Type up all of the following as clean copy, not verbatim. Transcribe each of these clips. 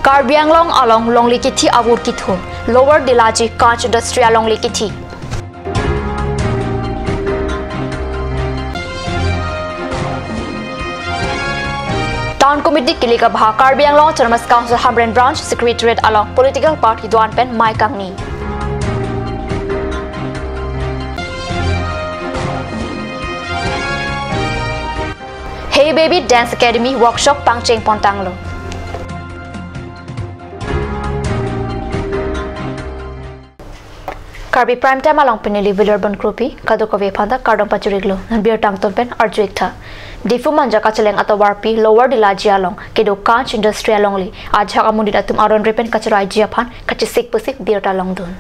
Karbi along Longli Kiti Avur Kithun, Lower Dilaji Kanch Industry Longli Kiti. Town Committee Kilika Bha Karbi Termas Council Hamren Branch Secretariat along Political Party Duan Pen Mai Kangni. Hey Baby Dance Academy Workshop Pangcheng Pontanglo. Karbi Prime Time along Penili Villarban Krupi, Kadokove Panda, Kardon Pachuriglo, and Beer Tangton Pen Arjuikta. Difu Manja Kacheleng at Warpi, Lower Dilaji along, Kedo Kanch Industry alongly, Ajha Amundatum Aron Ripen Kachurai Japan, Kachisik Pusik, Birta Longdun.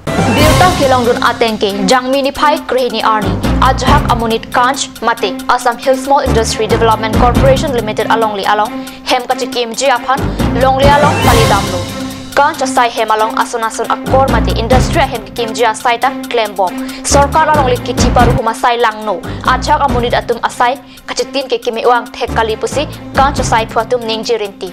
Birta Kilongdun Atenke, Jangmini Pai, Krehini Arni, Ajhak Amunit Kanch, Mate, Assam Hill Small Industry Development Corporation Limited alongly along, Hem Kachikim Japan, Longli along, Palidamlo. Kanch asai hemalong asun akor mati industri hem kimjia asai ta claim bomb sarkar along likiti paru humasai langno ajak amunid atum asai kachitin ke kimi uang thek kali pusi kanch asai phuatum ningjirinti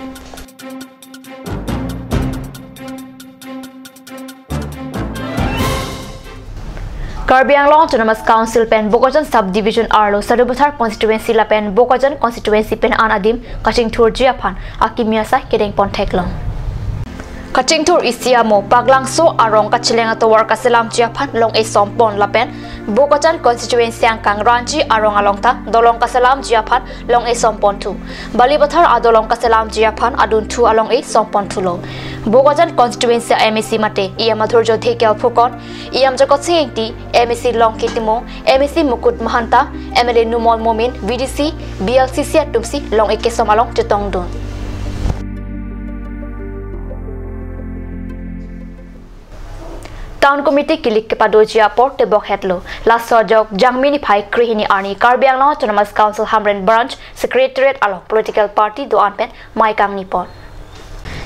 Karbi Autonomous Council pen Bokojan Subdivision Arlo Sadubuthar Constituency la pen Bokojan Constituency pen anadim kaching thur jiapan akimiasa kedeng pontheklong Kaching tur isiamo paglangso arong kachileng atawar kaselam jiapan long e sompon lapen Bokojan constituency ang kang ranchi arong alongta dolong kaselam jiapan long e sompon tu Balibathar adolong kaselam jiapan adun tu along e sompon tu lo Bokojan constituency MEC mate iam athurjo thekel phukon iam jakot singti MEC long kitimo MEC mukut mahanta MLA numol momin VDC BLCC atumsi long e kesom along chutong dun Town Committee Kilik Kepadojia Port Tebok Hetlo, Last Sojok, Jangmini Pai, Krihini Arni, Karbi Autonomous Council Hamren Branch, Secretariat along Political Party Duan Pen, Mai Kang Nipon.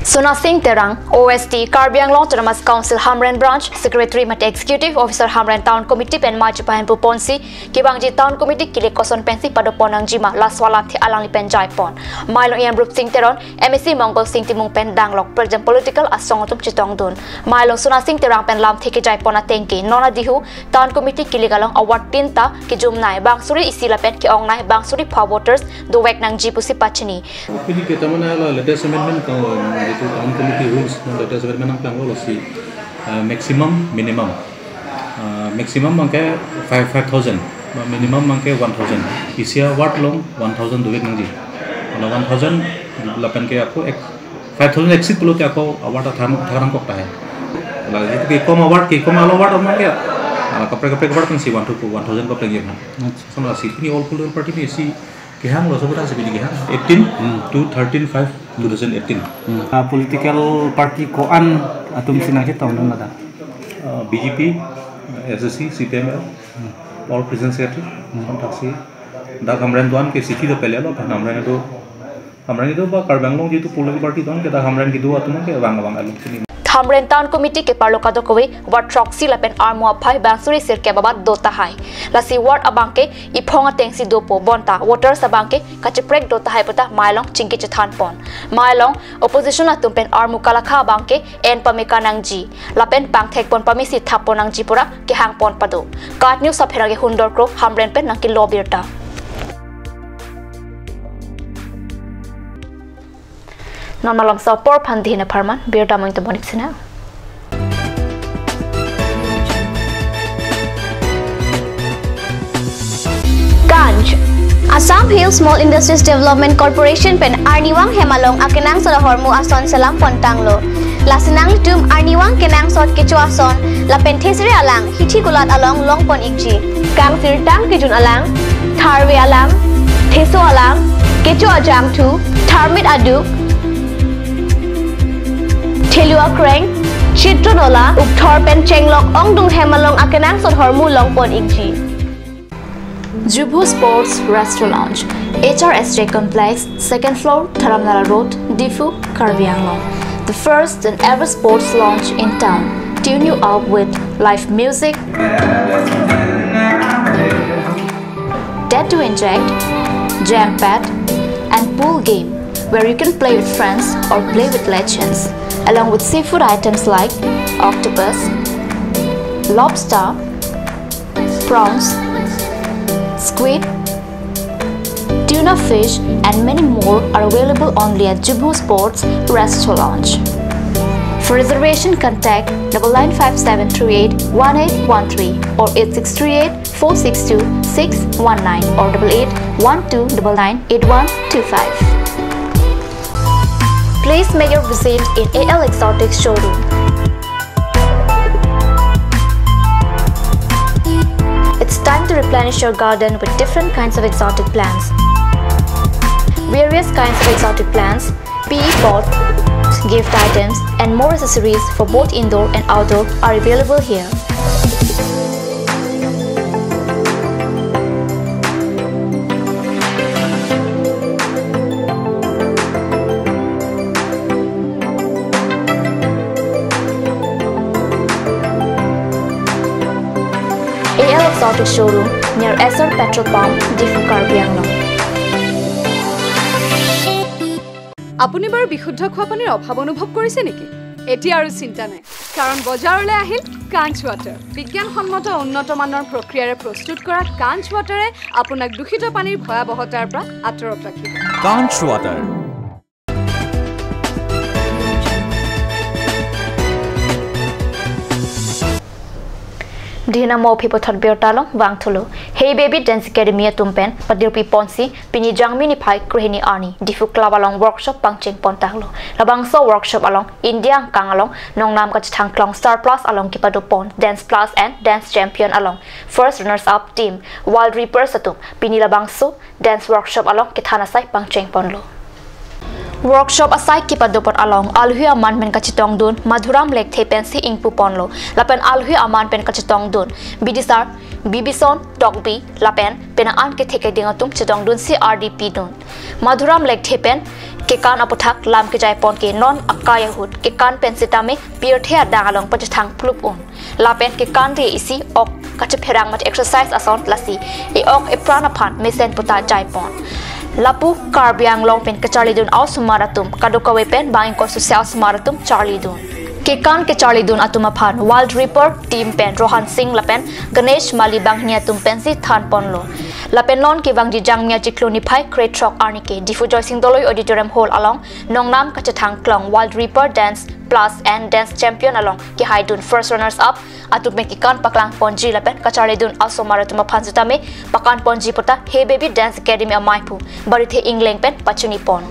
Sona Singh Terang, OST, Karbi Autonomous Council Hamren Branch, Secretary Mate Executive Officer Hamren Town Committee Pen Majipahan Puponsi, Kibangji Town Committee Kilik Koson Pensi Padoponang Jima, Last Walam Thi Alang Pen Jaipon, Milo Ian Rup Singh Teron, MSC Mongol Singh Timung Pen Danglok, President Political Asongotum Chitong Dun, Milo Sona Singh Terang Pen Lam Thiki Jaipon Atenki, Nona Dihu, Town Committee Kilik Along Award Tinta, Kijum Nai, Bangsuri Isila Pen Ki Ong Nai, Bangsuri Power Voters, Duwek Nang Jipusi Pachini. Latest amendment itu Town Committee rules latest amendment ang policy maximum minimum maximum mangke 5,000 minimum mangke 1,000 isia ward long 1,000 duwek nangji kalau 1,000 lapan ke aku 5,000 exit pulo ke aku award tharang kok tahe lagi itu ke kom award ke kom alo award mangke kapre award kan si 1,000 kok lagi kan sama si ini all political party ni si Kehang lo sebut aja begini kehang 18 to 13/5 2018. Political party koan atum sinake tahun nada. BJP, SSC, CPML, all president secretary, kontaksi. Dah Hamren tuan ke city tu pele lo, Hamren itu bah Karbang jitu political party tuan kita Hamren gitu atum ke bang aluk. Hamren Town Committee ke Parlo Kadokowe, Ward Troxy Lapen Armo Pai Bangsuri Sirke Babat Dota Hai. Lasi Ward Abanke, Iponga Tengsi Dopo Bonta, Waters Abanke, Kachiprek Dota Hai Pata, Mailong, Chinki Chitan Pon. Mailong, Opposition Atumpen Armu Kalaka Abanke, En Pamikanang G. Lapen Pangtek Pon Pamisi Taponang Jipura, Kehang Pon Pado. Kat News Sapherage Hundor Kro, Hamren Pen Nangki Lobirta. Normalam sa por pandi na parman beer damong to bonik sina Ganj Assam Hill Small Industries Development Corporation pen Arniwang Hemalong akenang sa hormu ason salam pontanglo lasinang tum Arniwang kenang sot kechu ason la penthesri alang hithi gulat along longpon ikji kang sirtang kijun alang tharwe alang theso alang kechu ajang tu tharmit adu Thelua Kreng, Chitronola, Ukthor Pen Chenglok, Ongdung Hemalong Akenang Sot Hormu Longpon Igji. Jubu Sports Restaurant, HRSJ Complex, 2nd floor, Taramnala Road, Difu, Karbi the first and ever sports lounge in town. Tune you up with live music, dead to inject, jam pad, and pool game. where you can play with friends or play with legends, along with seafood items like octopus, lobster, prawns, squid, tuna fish, and many more are available only at Jubu Sports Restaurant. For reservation, contact 9957381813 or 8638462619 or 8812998125. Please make your visit in AL Exotic showroom. It's time to replenish your garden with different kinds of exotic plants. Various kinds of exotic plants, PE pots, gift items, and more accessories for both indoor and outdoor are available here. AL Exotic Showroom near Esser Petrol Pump, Difu Karbi. আপুনি বাৰু বিশুদ্ধ খোৱা পানীৰ অভাৱ অনুভৱ কৰিছে নেকি? এতিয়া আৰু চিন্তা নাই, কাৰণ বজাৰলৈ আহিল কাঞ্চ ৱাটাৰ। বিজ্ঞানসন্মত উন্নত মানৰ প্ৰক্ৰিয়াৰে প্ৰস্তুত কৰা কাঞ্চ ৱাটাৰে আপোনাক দূষিত পানীৰ ভয়াৱহতাৰ পৰা আঁতৰত ৰাখিব। কাঞ্চ water. Dina mo pipotot beotalong wang thulu. Hey baby dance academy tumpen padirpi ponsi pini jangmi ni phai krehini ani difu club along workshop pangcheng pontanglo. Labang so workshop along India kang along nongnam ka chang klong Star Plus along kipado pon Dance Plus and Dance Champion along first runners up team Wild Reaper satum pini labang so dance workshop along kithana sai pangcheng ponlo. Workshop asai kipadopot along alhui aman pen kachitong dun madhuram lek thepen si ingpu ponlo lapen alhui aman pen kachitong dun bidisar bibison tokbi lapen pena an ke theke dingatum chitong dun si RDP dun madhuram lek thepen ke kan apothak lam ke jai pon ke non akaya hut ke kan pen sitame pier the adang along pachithang plup un lapen ke kan re isi ok kachepherang mat exercise ason lasi e ok e prana phan mesen puta jai pon Lapu Karbi ang long pen ke Charlie dun au sumaratum kadokawe pen bangin ko social sumaratum Charlie dun kekan ke Charlie dun atuma phan Wild Reaper team pen Rohan Singh lapen Ganesh Mali bang nia tum pen si than ponlo lapen non ke bang jang mia jikloni phai crate truck arnike difu joy sing doloi auditorium hall along nongnam kachathang klong Wild Reaper Dance Plus and Dance Champion along ki haidun first runners up atup me kikan paklang ponji lapen kachari dun also maratuma phanjutame pakan ponji pota Hey Baby Dance Academy amaipu barithe ingleng pen pachuni pon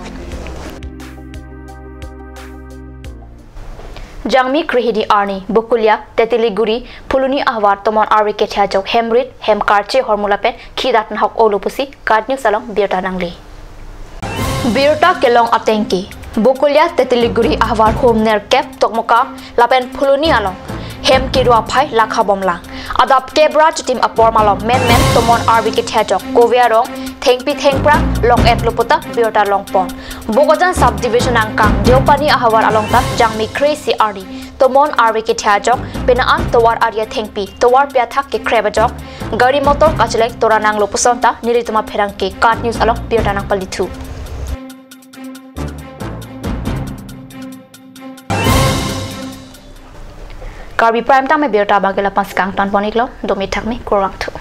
Jangmi krihidi arni bukulia tetiliguri puluni ahwar tomon ari kethia jok hemrit hemkarche hormula pen khidatn hok olupusi card news along birta nangli birta kelong atenki bukulia tetiliguri ahwar homner cap tokmoka lapen puluni along hem kirua phai lakha bomla adap kebra tim apor malom men tomon arbi ke thajok koviarong thengpi thengpra long et lopota biota longpon bogojan subdivision angkang deopani ahawar alongta jangmi crazy ardi tomon arbi ke thajok pena an towar aria thengpi towar pya thak ke krebajok gari motor kachlek toranang lopusonta nirituma pherang ke card news along biota nang palithu Karbi prime time me birta bagela pas kang tan poniklo domi thakmi korang thu